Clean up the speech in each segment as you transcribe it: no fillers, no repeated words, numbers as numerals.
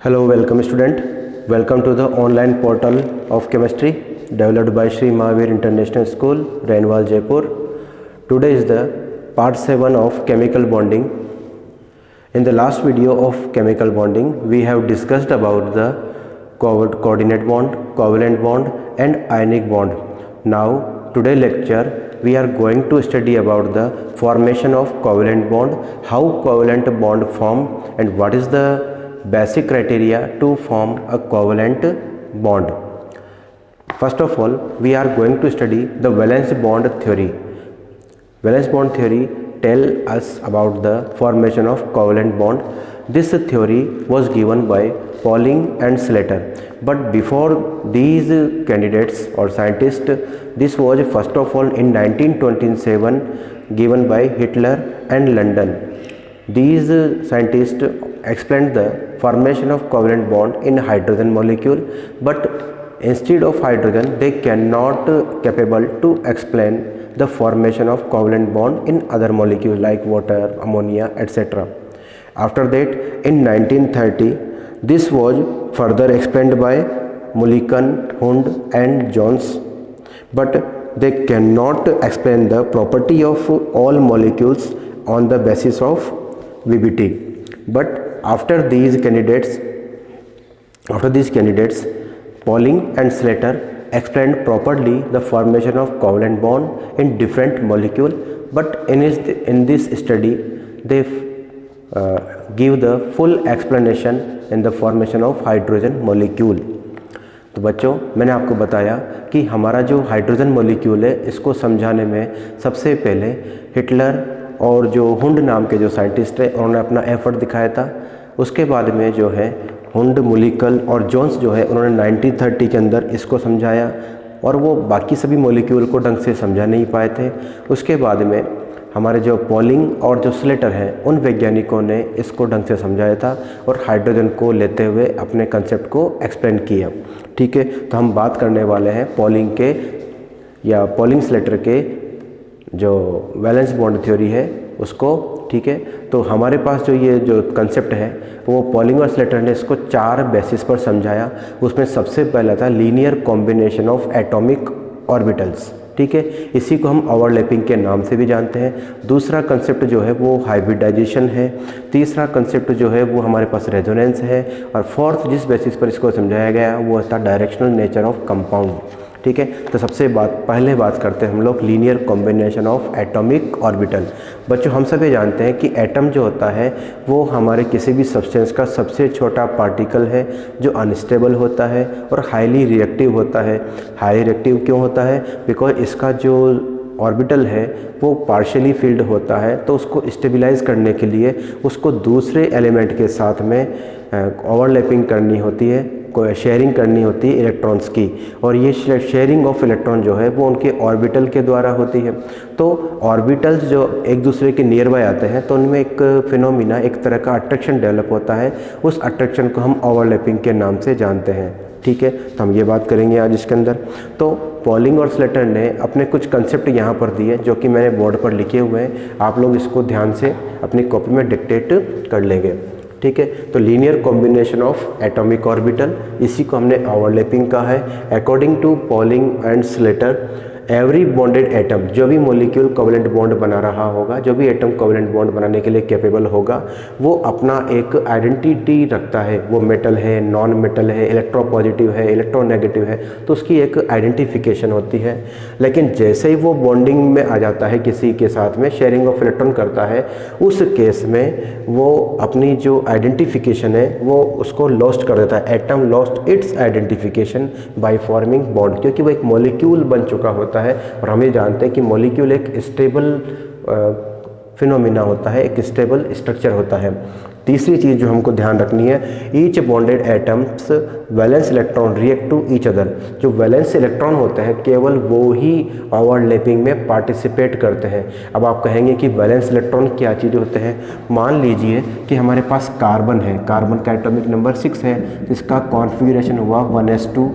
Hello, welcome student. Welcome to the online portal of chemistry developed by Sri Mahavir International School, Rainwal, Jaipur. Today is the part 7 of chemical bonding. In the last video of chemical bonding, we have discussed about the coordinate bond, covalent bond and ionic bond. Now, today lecture we are going to study about the formation of covalent bond, how covalent bond form and what is the basic criteria to form a covalent bond. First of all, we are going to study the valence bond theory. Valence bond theory tells us about the formation of covalent bond. This theory was given by Pauling and Slater. But before these candidates or scientists, this was first of all in 1927 given by Hitler and London. These scientists explained the formation of covalent bond in hydrogen molecule, but instead of hydrogen they cannot capable to explain the formation of covalent bond in other molecules like water, ammonia, etc. After that, in 1930, this was further explained by Mulliken, Hund and Jones, but they cannot explain the property of all molecules on the basis of VBT. But after these candidates, Pauling and Slater explained properly the formation of covalent bond in different molecule. But in this study, they give the full explanation in the formation of hydrogen molecule. तो बच्चों, मैंने आपको बताया कि हमारा जो hydrogen molecule है इसको समझाने में सबसे पहले हिटलर और जो हुंड नाम के जो साइंटिस्ट है उन्होंने अपना एफर्ट दिखाया था. उसके बाद में जो है हुंड, मुलिकल और जोन्स जो है उन्होंने 1930 के अंदर इसको समझाया और वो बाकी सभी मॉलिक्यूल को ढंग से समझा नहीं पाए थे. उसके बाद में हमारे जो पॉलिंग और जो स्लेटर हैं उन वैज्ञानिकों ने इसको ढंग से समझाया था और हाइड्रोजन को लेते हुए अपने कंसेप्ट को एक्सप्लेन किया. ठीक है, तो हम बात करने वाले हैं पॉलिंग के या पॉलिंग स्लेटर के जो वैलेंस बॉन्ड थ्योरी है उसको. ठीक है, तो हमारे पास जो ये जो कंसेप्ट है वो पॉलिंग और स्लेटर ने इसको 4 बेसिस पर समझाया. उसमें सबसे पहला था linear combination of atomic orbitals. ठीक है, इसी को हम ओवरलैपिंग के नाम से भी जानते हैं. दूसरा कंसेप्ट जो है वो हाइब्रिडाइजेशन है. तीसरा कंसेप्ट जो है वो हमारे पास रेजोनेंस है. और फोर्थ जिस बेसिस पर इसको समझाया गया वो था डायरेक्शनल नेचर ऑफ कंपाउंड. ठीक है, तो सबसे पहले बात करते हैं हम लोग linear combination of atomic orbital. बच्चों, हम सभी जानते हैं कि एटम जो होता है वो हमारे किसी भी सब्सटेंस का सबसे छोटा पार्टिकल है जो अनस्टेबल होता है और हाईली रिएक्टिव होता है. हाईली रिएक्टिव क्यों होता है? बिकॉज इसका जो ऑर्बिटल है वो पार्शियली फिल्ड होता है, तो उसको स्टेबलाइज करने के लिए उसको दूसरे एलिमेंट के साथ में ओवरलैपिंग करनी होती है, शेयरिंग करनी होती है इलेक्ट्रॉन्स की. और ये शेयरिंग ऑफ इलेक्ट्रॉन जो है वो उनके ऑर्बिटल के द्वारा होती है. तो ऑर्बिटल्स जो एक दूसरे के नियर बाय आते हैं तो उनमें एक फिनोमिना, एक तरह का अट्रैक्शन डेवलप होता है. उस अट्रैक्शन को हम ओवरलैपिंग के नाम से जानते हैं. ठीक है, तो हम ये बात करेंगे आज इसके अंदर. तो पॉलिंग और स्लेटर ने अपने कुछ कंसेप्ट यहाँ पर दिए जो कि मैंने बोर्ड पर लिखे हुए हैं. आप लोग इसको ध्यान से अपनी कॉपी में डिक्टेट कर लेंगे. ठीक है, तो linear combination of atomic orbital, इसी को हमने ओवरलैपिंग कहा है. According to Pauling and Slater, every bonded atom, जो भी मॉलिक्यूल कोवेलेंट बॉन्ड बना रहा होगा, जो भी एटम कोवेलेंट बॉन्ड बनाने के लिए कैपेबल होगा, वो अपना एक आइडेंटिटी रखता है. वो मेटल है, नॉन मेटल है, इलेक्ट्रोपॉजिटिव है, इलेक्ट्रोनेगेटिव है, तो उसकी एक आइडेंटिफिकेशन होती है. लेकिन जैसे ही वो बॉन्डिंग में आ जाता है, किसी के साथ में शेयरिंग ऑफ इलेक्ट्रॉन करता है, उस केस में वो अपनी जो आइडेंटिफिकेशन है वो उसको लॉस्ट कर देता है. Atom lost its identification by forming bond, क्योंकि वो एक मॉलिक्यूल बन चुका होता है. और हम ये जानते हैं कि मॉलिक्यूल एक स्टेबल फिनोमिना होता है, एक स्टेबल स्ट्रक्चर होता है. तीसरी चीज़ जो हमको ध्यान रखनी है, each bonded atoms valence electron react to each other. जो वैलेंस इलेक्ट्रॉन होते हैं केवल वो ही ओवरलैपिंग में पार्टिसिपेट करते हैं. अब आप कहेंगे कि वैलेंस इलेक्ट्रॉन क्या चीज़ होते हैं. मान लीजिए कि हमारे पास कार्बन है, कार्बन का एटॉमिक नंबर 6 है, इसका कॉन्फ़िगरेशन हुआ 1s2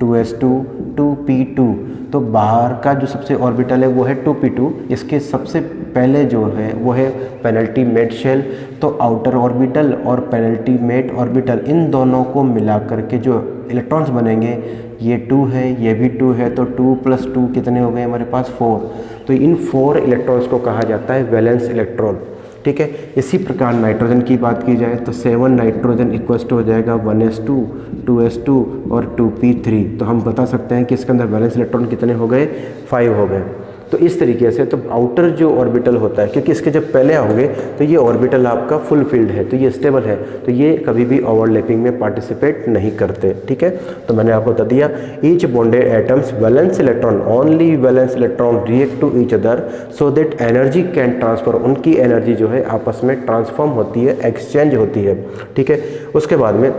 2s2 2p2. तो बाहर का जो सबसे ऑर्बिटल है वो है 2p2. इसके सबसे पहले जो है वो है पेनल्टीमेट शेल, तो आउटर ऑर्बिटल और पेनल्टीमेट ऑर्बिटल इन दोनों को मिला करके जो इलेक्ट्रॉन्स बनेंगे, ये 2 है, ये भी 2 है, तो 2 + 2 कितने हो गए हमारे पास 4। तो इन 4 इलेक्ट्रॉन्स को कहा जाता है वैलेंस इलेक्ट्रॉन, ठीक है। इसी प्रकार नाइट्रोजन की बात की जाए तो 7 नाइट्रोजन इक्वल्स टू हो जाएगा 1s2, 2s2 और 2p3। तो हम बता सकते हैं कि इसके अंदर वैलेंस इलेक्ट्रॉन कितने हो गए, 5 हो गए। तो इस तरीके से तो आउटर जो ऑर्बिटल होता है, क्योंकि इसके जब पहले होंगे तो ये ऑर्बिटल आपका फुल फील्ड है, तो ये स्टेबल है, तो ये कभी भी ओवरलैपिंग में पार्टिसिपेट नहीं करते, ठीक है। तो मैंने आपको बता दिया each bonded atoms valence electron, only valence electron react to each other so that energy can transfer, उनकी एनर्जी जो है आपस में ट्रांसफॉर्म होती है, एक्सचेंज होती है, ठीक है। उसके बाद में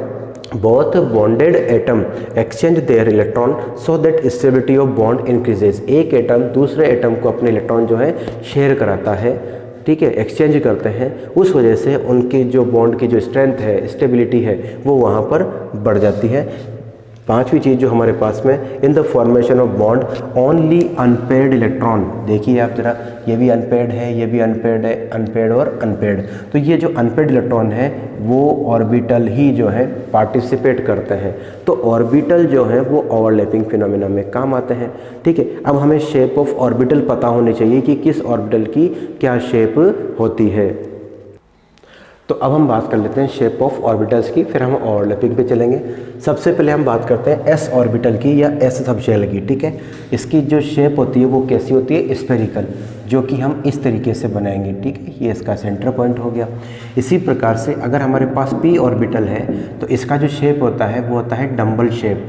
both bonded atom exchange their electron so that stability of bond increases, एक एटम दूसरे एटम को अपने इलेक्ट्रॉन जो है शेयर कराता है, ठीक है, एक्सचेंज करते हैं, उस वजह से उनके जो बॉन्ड की जो स्ट्रेंथ है, स्टेबिलिटी है, वो वहाँ पर बढ़ जाती है। पांचवी चीज़ जो हमारे पास में in the formation of bond only unpaired electron, देखिए आप जरा, ये भी अनपेयर्ड है, ये भी अनपेयर्ड है, अनपेयर्ड और अनपेयर्ड। तो ये जो अनपेयर्ड इलेक्ट्रॉन है वो ऑर्बिटल ही जो है पार्टिसिपेट करते हैं, तो ऑर्बिटल जो है वो ओवरलैपिंग फिनोमेना में काम आते हैं, ठीक है। अब हमें शेप ऑफ ऑर्बिटल पता होनी चाहिए कि किस ऑर्बिटल की क्या शेप होती है। तो अब हम बात कर लेते हैं शेप ऑफ ऑर्बिटल्स की, फिर हम ओवरलैपिंग पे चलेंगे। सबसे पहले हम बात करते हैं एस ऑर्बिटल की या एस सब शेल की, ठीक है। इसकी जो शेप होती है वो कैसी होती है, स्फेरिकल, जो कि हम इस तरीके से बनाएंगे, ठीक है। ये इसका सेंटर पॉइंट हो गया। इसी प्रकार से अगर हमारे पास पी ऑर्बिटल है तो इसका जो शेप होता है वो होता है डम्बल शेप,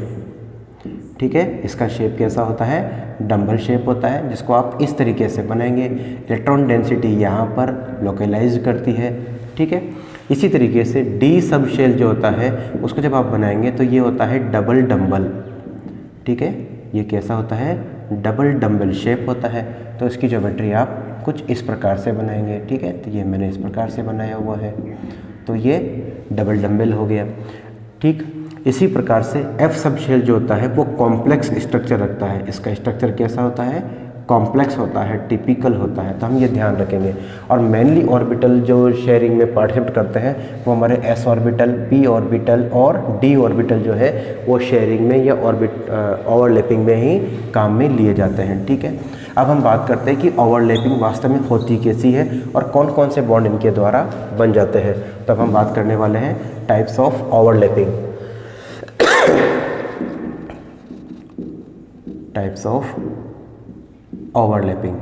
ठीक है। इसका शेप कैसा होता है, डम्बल शेप होता है, जिसको आप इस तरीके से बनाएंगे। इलेक्ट्रॉन डेंसिटी यहाँ पर लोकलाइज करती है, ठीक है। इसी तरीके से डी सब शेल जो होता है उसको जब आप बनाएंगे तो ये होता है डबल डम्बल, ठीक है। ये कैसा होता है, डबल डम्बल शेप होता है। तो इसकी ज्योमेट्री आप कुछ इस प्रकार से बनाएंगे, ठीक है। तो ये मैंने इस प्रकार से बनाया हुआ है, तो ये डबल डम्बल हो गया, ठीक। इसी प्रकार से एफ सब शेल जो होता है वो कॉम्प्लेक्स स्ट्रक्चर रखता है। इसका स्ट्रक्चर कैसा होता है, कॉम्प्लेक्स होता है, टिपिकल होता है, तो हम ये ध्यान रखेंगे। और मेनली ऑर्बिटल जो शेयरिंग में पार्टिसिपेट करते हैं वो हमारे एस ऑर्बिटल, पी ऑर्बिटल और डी ऑर्बिटल जो है वो शेयरिंग में या ओवरलैपिंग में ही काम में लिए जाते हैं, ठीक है। अब हम बात करते हैं कि ओवरलैपिंग वास्तव में होती कैसी है और कौन कौन से बॉन्ड इनके द्वारा बन जाते हैं। तब हम बात करने वाले हैं types of overlapping. Types of overlapping,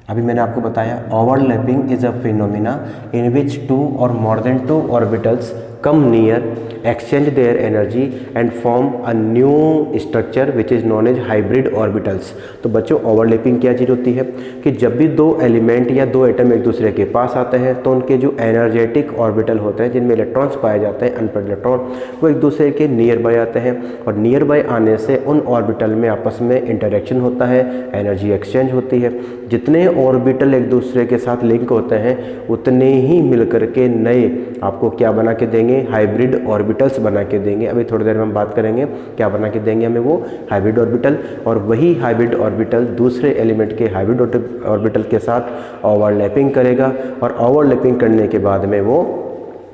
अभी मैंने आपको बताया overlapping is a phenomena in which 2 or more than 2 orbitals come near, exchange their energy and form a new structure which is known as hybrid orbitals। तो बच्चों overlapping क्या चीज़ होती है कि जब भी दो एलिमेंट या दो एटम एक दूसरे के पास आते हैं तो उनके जो एनर्जेटिक ऑर्बिटल होते हैं जिनमें इलेक्ट्रॉन्स पाए जाते हैं, अनपेयर्ड इलेक्ट्रॉन, वो एक दूसरे के नियर बाय आते हैं और नियर बाय आने से उन ऑर्बिटल में आपस में इंटरेक्शन होता है, एनर्जी एक्सचेंज होती है। जितने ऑर्बिटल एक दूसरे के साथ लिंक होते हैं उतने ही मिलकर के नए आपको क्या बना के देंगे, हाइब्रिड ऑर्बिटल्स बना के देंगे। अभी थोड़ी देर में हम बात करेंगे क्या बना के देंगे हमें वो हाइब्रिड ऑर्बिटल, और वही हाइब्रिड ऑर्बिटल दूसरे एलिमेंट के हाइब्रिड ऑर्बिटल के साथ ओवरलैपिंग करेगा और ओवरलैपिंग करने के बाद में वो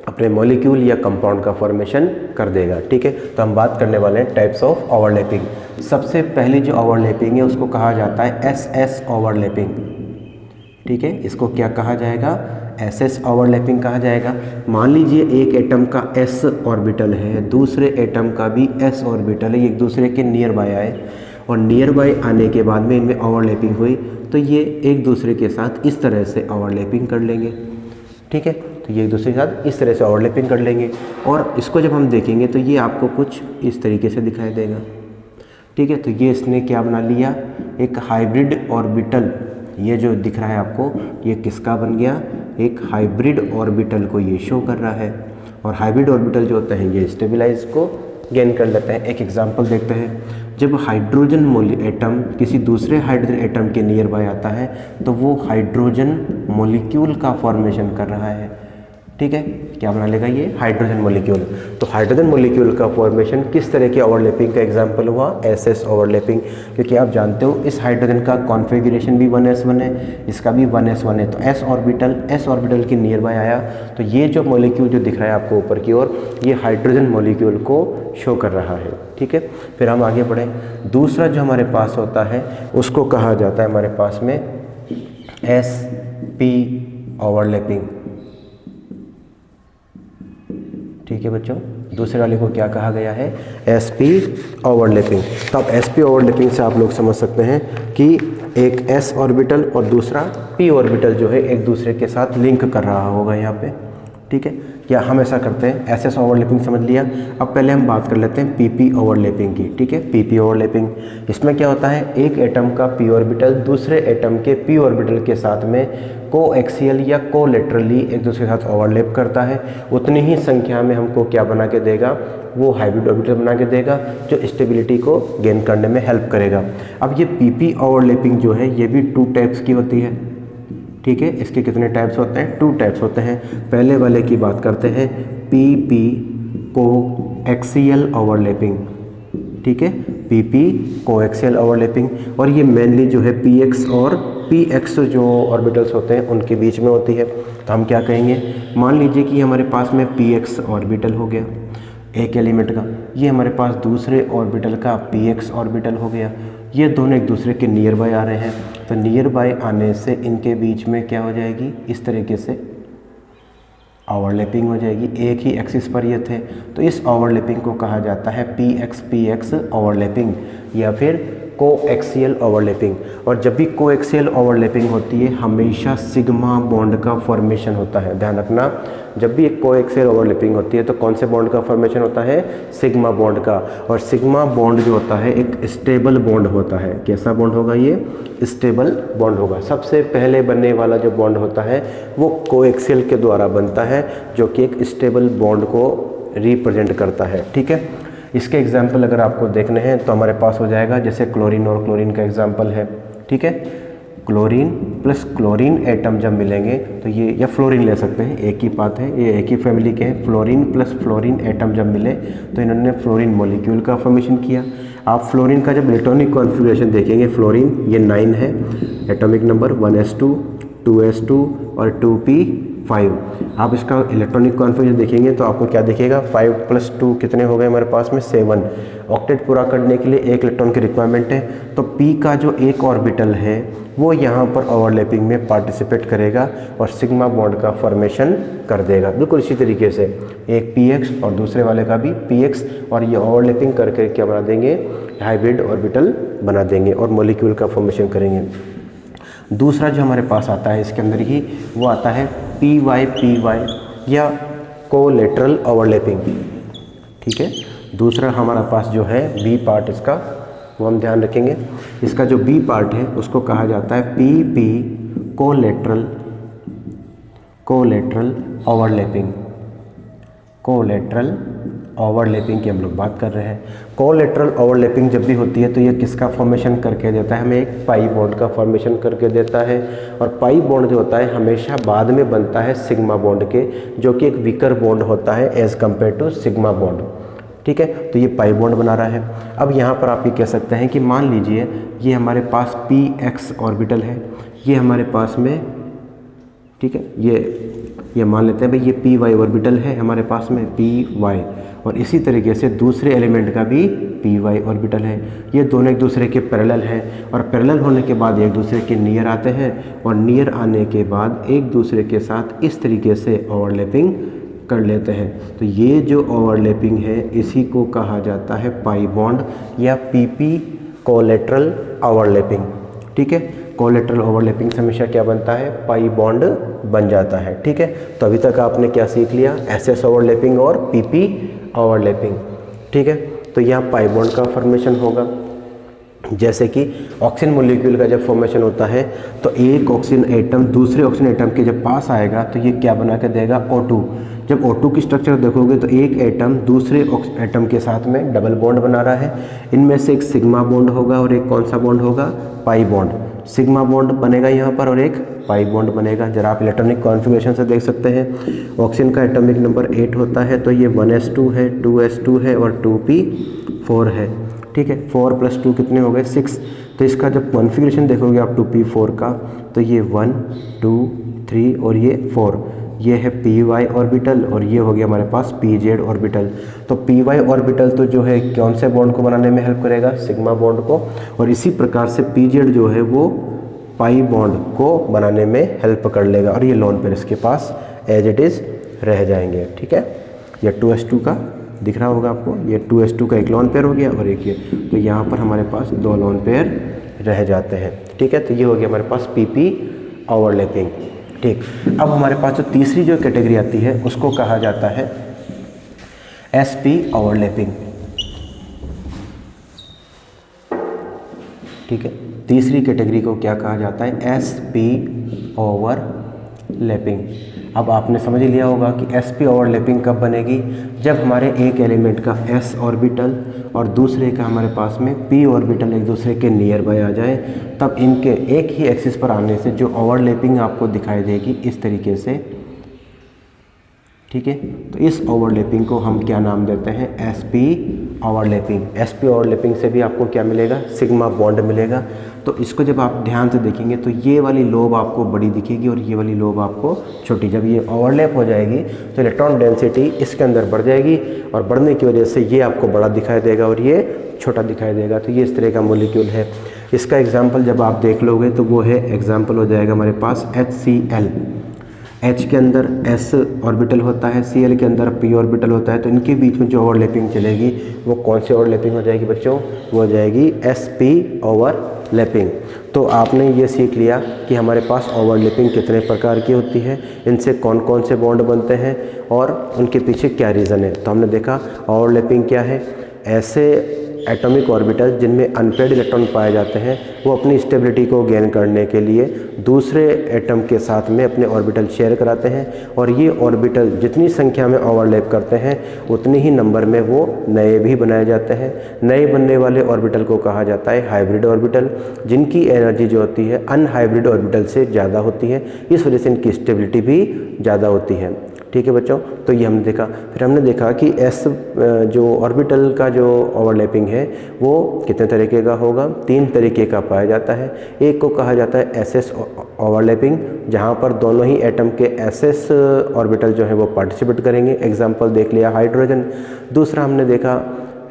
अपने मॉलिक्यूल या कंपाउंड का फॉर्मेशन कर देगा, ठीक है। तो हम बात करने वाले हैं टाइप्स ऑफ ओवरलैपिंग। सबसे पहली जो ओवरलैपिंग है उसको कहा जाता है एस ओवरलैपिंग, ठीक है। इसको क्या कहा जाएगा, एस ओवरलैपिंग कहा जाएगा। मान लीजिए एक एटम का एस ऑर्बिटल है, दूसरे एटम का भी एस ऑर्बिटल है, एक दूसरे के नियर बाय आए और नियर बाय आने के बाद में इनमें ओवरलैपिंग हुई तो ये एक दूसरे के साथ इस तरह से ओवरलैपिंग कर लेंगे, ठीक है। तो ये एक दूसरे के साथ इस तरह से ओवरलैपिंग कर लेंगे और इसको जब हम देखेंगे तो ये आपको कुछ इस तरीके से दिखाई देगा, ठीक है। तो ये इसने क्या बना लिया, एक हाइब्रिड ऑर्बिटल, ये जो दिख रहा है आपको ये किसका बन गया, एक हाइब्रिड ऑर्बिटल को ये शो कर रहा है। और हाइब्रिड ऑर्बिटल जो होते हैं ये स्टेबलाइज को गेन कर लेते हैं। एक एग्जांपल देखते हैं, जब हाइड्रोजन एटम किसी दूसरे हाइड्रोजन एटम के नियर बाय आता है तो वो हाइड्रोजन मॉलिक्यूल का फॉर्मेशन कर रहा है, ठीक है, क्या बना लेगा ये हाइड्रोजन मॉलिक्यूल। तो हाइड्रोजन मॉलिक्यूल का फॉर्मेशन किस तरह के ओवरलैपिंग का एग्जांपल हुआ, एसएस ओवरलैपिंग, क्योंकि आप जानते हो इस हाइड्रोजन का कॉन्फ़िगरेशन भी 1s1 है, इसका भी 1s1 है। तो एस ऑर्बिटल के नियर बाय आया, तो ये जो मॉलिक्यूल जो दिख रहा है आपको ऊपर की ओर, ये हाइड्रोजन मॉलिक्यूल को शो कर रहा है। ठीक है, फिर हम आगे बढ़ें। दूसरा जो हमारे पास होता है उसको कहा जाता है हमारे पास में sp ओवरलैपिंग। ठीक है बच्चों, दूसरे वाले को क्या कहा गया है, sp ओवरलैपिंग। तो अब sp ओवरलैपिंग से आप लोग समझ सकते हैं कि एक s ऑर्बिटल और दूसरा p ऑर्बिटल जो है एक दूसरे के साथ लिंक कर रहा होगा यहाँ पे। ठीक है, या हम ऐसा करते हैं, ss ओवरलैपिंग समझ लिया। अब पहले हम बात कर लेते हैं pp ओवरलैपिंग की। ठीक है, pp ओवरलैपिंग, इसमें क्या होता है, एक एटम का p ऑर्बिटल दूसरे एटम के p ऑर्बिटल के साथ में कोएक्सियल या कोलेटरली एक दूसरे के साथ ओवरलैप करता है। उतनी ही संख्या में हमको क्या बना के देगा, वो हाइब्रिड ऑर्बिटल बना के देगा जो स्टेबिलिटी को गेन करने में हेल्प करेगा। अब ये pp ओवरलैपिंग जो है ये भी 2 टाइप्स की होती है। ठीक है, इसके कितने टाइप्स होते हैं, 2 टाइप्स होते हैं। पहले वाले की बात करते हैं, pp कोएक्सियल ओवरलैपिंग। ठीक है, pp कोएक्सियल ओवरलैपिंग, और ये मेनली जो है px और px जो ऑर्बिटल्स होते हैं उनके बीच में होती है। तो हम क्या कहेंगे, मान लीजिए कि हमारे पास में px ऑर्बिटल हो गया एक एलिमेंट का, ये हमारे पास दूसरे ऑर्बिटल का px ऑर्बिटल हो गया, ये दोनों एक दूसरे के नियर बाय आ रहे हैं। तो नियर बाय आने से इनके बीच में क्या हो जाएगी, इस तरीके से ओवरलैपिंग हो जाएगी, एक ही एक्सिस पर ये थे। तो इस ओवरलैपिंग को कहा जाता है px ओवरलैपिंग या फिर कोएक्सियल ओवरलैपिंग। और जब भी कोएक्सियल ओवरलैपिंग होती है हमेशा सिग्मा बॉन्ड का फॉर्मेशन होता है। ध्यान रखना, जब भी एक कोएक्सियल ओवरलैपिंग होती है तो कौन से बॉन्ड का फॉर्मेशन होता है, सिग्मा बॉन्ड का। और सिग्मा बॉन्ड जो होता है एक स्टेबल बॉन्ड होता है। कैसा बॉन्ड होगा, ये स्टेबल बॉन्ड होगा। सबसे पहले बनने वाला जो बॉन्ड होता है वो कोएक्सियल के द्वारा बनता है, जो कि एक स्टेबल बॉन्ड को रिप्रेजेंट करता है। ठीक है, इसके एग्जाम्पल अगर आपको देखने हैं तो हमारे पास हो जाएगा, जैसे क्लोरीन और क्लोरीन का एग्जाम्पल है। ठीक है, क्लोरीन प्लस क्लोरीन एटम जब मिलेंगे तो ये, या फ्लोरीन ले सकते हैं, एक ही बात है, ये एक ही फैमिली के हैं। फ्लोरीन प्लस फ्लोरीन एटम जब मिले तो इन्होंने फ्लोरीन मॉलिक्यूल का फॉर्मेशन किया। आप फ्लोरीन का जब इलेक्ट्रॉनिक कॉन्फ़िगरेशन देखेंगे, फ्लोरीन ये 9 है, एटॉमिक नंबर 1s2 2s2 और 2p5। आप इसका इलेक्ट्रॉनिक कॉन्फ़िगरेशन देखेंगे तो आपको क्या दिखेगा, 5 + 2 कितने हो गए हमारे पास में, 7। ऑक्टेट पूरा करने के लिए 1 इलेक्ट्रॉन की रिक्वायरमेंट है। तो p का जो एक ऑर्बिटल है वो यहाँ पर ओवरलैपिंग में पार्टिसिपेट करेगा और सिग्मा बॉन्ड का फॉर्मेशन कर देगा। बिल्कुल इसी तरीके से एक px और दूसरे वाले का भी px, और ये ओवरलैपिंग करके क्या बना देंगे, हाइब्रिड ऑर्बिटल बना देंगे और मॉलिक्यूल का फॉर्मेशन करेंगे। दूसरा जो हमारे पास आता है इसके अंदर ही, वो आता है py या कोलेटरल ओवरलैपिंग। ठीक है, दूसरा हमारा पास जो है बी पार्ट इसका, वो हम ध्यान रखेंगे। इसका जो बी पार्ट है उसको कहा जाता है pp collateral overlapping. Collateral overlapping की हम लोग बात कर रहे हैं। कोलेटरल ओवरलैपिंग जब भी होती है तो ये किसका फॉर्मेशन करके देता है, हमें एक पाई बॉन्ड का फॉर्मेशन करके देता है। और पाई बॉन्ड जो होता है हमेशा बाद में बनता है सिग्मा बॉन्ड के, जो कि एक वीकर बॉन्ड होता है as compare to sigma bond. ठीक है, तो ये पाई बॉन्ड बना रहा है। अब यहाँ पर आप ये कह सकते हैं कि मान लीजिए ये हमारे पास px ऑर्बिटल है, ये हमारे पास में, ठीक है, ये मान लेते हैं भाई ये py ऑर्बिटल है हमारे पास में, py, और इसी तरीके से दूसरे एलिमेंट का भी py ऑर्बिटल है। ये दोनों एक दूसरे के पैरेलल हैं और पैरेलल होने के बाद एक दूसरे के नियर आते हैं और नियर आने के बाद एक दूसरे के साथ इस तरीके से ओवरलैपिंग कर लेते हैं। तो ये जो ओवरलैपिंग है इसी को कहा जाता है पाई बॉन्ड या pp कोलेटरल ओवरलैपिंग। ठीक है, कोलेटरल ओवरलैपिंग से हमेशा क्या बनता है, पाई बॉन्ड बन जाता है। ठीक है, तो अभी तक आपने क्या सीख लिया, ss ओवरलैपिंग और pp ओवरलैपिंग। ठीक है, तो यहाँ पाई बॉन्ड का फॉर्मेशन होगा। जैसे कि ऑक्सीजन मॉलिक्यूल का जब फॉर्मेशन होता है तो एक ऑक्सीजन एटम दूसरे ऑक्सीजन एटम के जब पास आएगा तो ये क्या बना के देगा, O2। जब O2 की स्ट्रक्चर देखोगे तो एक एटम दूसरे एटम के साथ में डबल बॉन्ड बना रहा है। इनमें से एक सिग्मा बॉन्ड होगा और एक कौन सा बॉन्ड होगा, पाई बॉन्ड। सिग्मा बॉन्ड बनेगा यहाँ पर और एक पाई बॉन्ड बनेगा। जरा आप इलेक्ट्रॉनिक कॉन्फ़िगरेशन से देख सकते हैं, ऑक्सीजन का एटॉमिक नंबर 8 होता है, तो ये 1s2 है, 2s2 है और 2p4 है। ठीक है, 4 + 2 कितने हो गए 6। तो इसका जब कॉन्फ़िगरेशन देखोगे आप 2p4 का, तो ये 1 2 3 और ये 4, ये है py ऑर्बिटल और ये हो गया हमारे पास pz ऑर्बिटल। तो py ऑर्बिटल तो जो है कौन से बॉन्ड को बनाने में हेल्प करेगा, सिग्मा बॉन्ड को, और इसी प्रकार से pz जो है वो पाई बॉन्ड को बनाने में हेल्प कर लेगा और ये लोन पेयर इसके पास एज इट इज़ रह जाएंगे। ठीक है, ये 2s2 का दिख रहा होगा आपको, ये 2s2 का एक लोन पेयर हो गया और एक ये, तो यहाँ पर हमारे पास 2 लोन पेयर रह जाते हैं। ठीक है, तो ये हो गया हमारे पास pp ओवरलैपिंग। ठीक, अब हमारे पास जो तीसरी जो कैटेगरी आती है उसको कहा जाता है sp ओवरलैपिंग। ठीक है, तीसरी कैटेगरी को क्या कहा जाता है, sp ओवरलैपिंग। अब आपने समझ लिया होगा कि sp ओवरलैपिंग कब बनेगी, जब हमारे एक एलिमेंट का s ऑर्बिटल और दूसरे का हमारे पास में p ऑर्बिटल एक दूसरे के नियर बाय आ जाए, तब इनके एक ही एक्सिस पर आने से जो ओवरलैपिंग आपको दिखाई देगी इस तरीके से। ठीक है, तो इस ओवरलैपिंग को हम क्या नाम देते हैं, sp ओवरलैपिंग। sp ओवरलैपिंग से भी आपको क्या मिलेगा, सिग्मा बॉन्ड मिलेगा। तो इसको जब आप ध्यान से देखेंगे तो ये वाली लोब आपको बड़ी दिखेगी और ये वाली लोब आपको छोटी। जब ये ओवरलैप हो जाएगी तो इलेक्ट्रॉन डेंसिटी इसके अंदर बढ़ जाएगी और बढ़ने की वजह से ये आपको बड़ा दिखाई देगा और ये छोटा दिखाई देगा। तो ये इस तरह का मॉलिक्यूल है। इसका एग्जाम्पल जब आप देख लोगे तो वो है, एग्जाम्पल हो जाएगा हमारे पास HCl। H के अंदर s ऑर्बिटल होता है, Cl के अंदर p ऑर्बिटल होता है, तो इनके बीच में जो ओवरलैपिंग चलेगी वो कौन सी ओवरलैपिंग हो जाएगी बच्चों, वो हो जाएगी sp ओवरलैपिंग। तो आपने ये सीख लिया कि हमारे पास ओवरलैपिंग कितने प्रकार की होती है, इनसे कौन कौन से बॉन्ड बनते हैं और उनके पीछे क्या रीज़न है। तो हमने देखा ओवरलैपिंग क्या है, ऐसे एटॉमिक ऑर्बिटल जिनमें अनपेयर्ड इलेक्ट्रॉन पाए जाते हैं वो अपनी स्टेबिलिटी को गेन करने के लिए दूसरे एटम के साथ में अपने ऑर्बिटल शेयर कराते हैं और ये ऑर्बिटल जितनी संख्या में ओवरलैप करते हैं उतनी ही नंबर में वो नए भी बनाए जाते हैं। नए बनने वाले ऑर्बिटल को कहा जाता है हाइब्रिड ऑर्बिटल, जिनकी एनर्जी जो होती है अनहाइब्रिड ऑर्बिटल से ज़्यादा होती है, इस वजह से इनकी स्टेबिलिटी भी ज़्यादा होती है। ठीक है बच्चों, तो ये हमने देखा। फिर हमने देखा कि s जो ऑर्बिटल का जो ओवरलैपिंग है वो कितने तरीके का होगा, 3 तरीके का पाया जाता है। एक को कहा जाता है SS ओवरलैपिंग, जहाँ पर दोनों ही एटम के SS ऑर्बिटल जो है वो पार्टिसिपेट करेंगे। एग्जांपल देख लिया हाइड्रोजन। दूसरा हमने देखा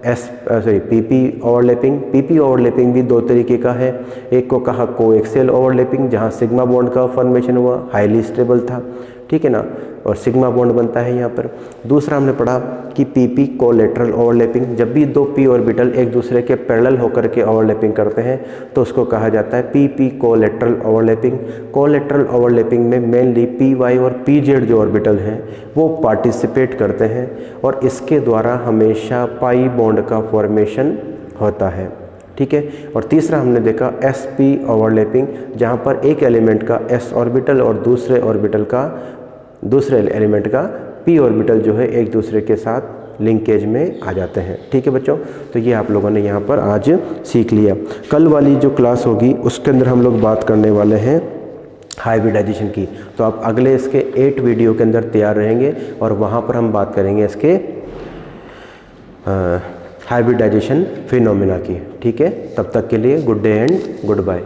PP ओवरलैपिंग। PP ओवरलैपिंग भी 2 तरीके का है। एक को कहा कोएक्सियल ओवरलैपिंग, जहाँ सिग्मा बॉन्ड का फॉर्मेशन हुआ, हाईली स्टेबल था, ठीक है ना, और सिग्मा बॉन्ड बनता है यहाँ पर। दूसरा हमने पढ़ा कि PP कोलेटरल ओवरलैपिंग, जब भी 2 p ऑर्बिटल एक दूसरे के पैरेलल होकर के ओवरलैपिंग करते हैं तो उसको कहा जाता है PP collateral overlapping. Collateral overlapping में मेनली PY और PZ जो ऑर्बिटल हैं वो पार्टिसिपेट करते हैं और इसके द्वारा हमेशा पाई बॉन्ड का फॉर्मेशन होता है। ठीक है, और तीसरा हमने देखा sp ओवरलैपिंग, जहाँ पर एक एलिमेंट का s ऑर्बिटल और दूसरे एलिमेंट का p ऑर्बिटल जो है एक दूसरे के साथ लिंकेज में आ जाते हैं। ठीक है बच्चों, तो ये आप लोगों ने यहाँ पर आज सीख लिया। कल वाली जो क्लास होगी उसके अंदर हम लोग बात करने वाले हैं हाइब्रिडाइजेशन की। तो आप अगले इसके 8 वीडियो के अंदर तैयार रहेंगे और वहाँ पर हम बात करेंगे इसके हाइब्रिडाइजेशन फिनोमिना की। ठीक है, तब तक के लिए good day and good bye.